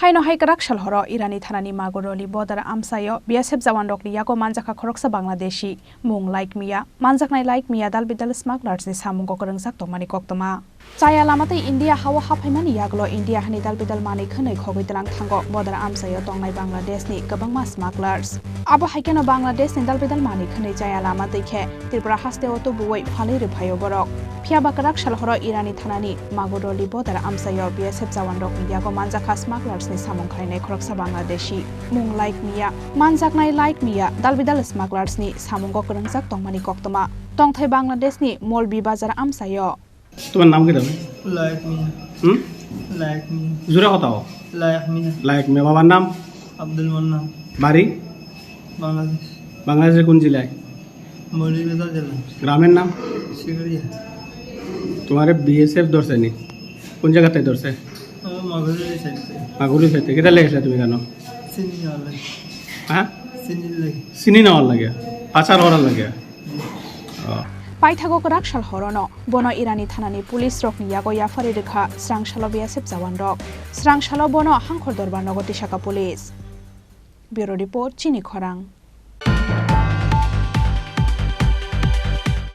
Haino hai Kraksal Horo Irani Thanani Maguroli border AmchaioBSF Jawan Rokni Yago Manjakha Khoroksa Bangladeshi mung like Mia Manjaknai like Mia dalbidal smugglers ni samung ko korangsak tongmani koktoma Chaya lamate India hawa haphaimani yaglo India hani dalbidal mani khonai khogoi thango border Amchaio tongnai Bangladesh ni kabangma smugglers abo haikeno Bangladesh ni dalbidal mani khonai Chaya lamate khe Tripura haste auto buwai phalai riphayo borok Phiaba Kraksal Horo Irani Thanani Maguroli border AmchaioBSF Jawan Rokni Yago Manjakha smugglers ni samung khainai Khoroksa Bangladeshi mung like Mia Manjaknai like Mia dalbidal smugglers ni samung ko korangsak tongmani koktoma tongthai Bangladesh ni Molbi bazar Amchaio তোমার নাম কি দাদা like me like me জোরে কথা বল like me বাবার নাম আব্দুল মান্নান বাড়ি বাংলাদেশ বাংলাদেশের কোন জেলায় মৌলভীবাজার জেলা গ্রামের নাম শিগড়িয়া তোমারে বিএসএফ ধরছে নি কোন জায়গাতে ধরছে মাগুরলি সাইড থেকে মাগুরলি সাইতে কেটা লেগেছিলে তুমি কেন চিনি নেওয়ার লাগে হ্যাঁ চিনি নেওয়ার লাগে আচার করার লাগে Paithago Kraksal Horono bono Irani Thanani police Rokni Yago yafari rekha AmchaioBSF Jawan Rok Srangshalo bono hangkhor dorbar nogoti shaka police Bureau report Chini Khorang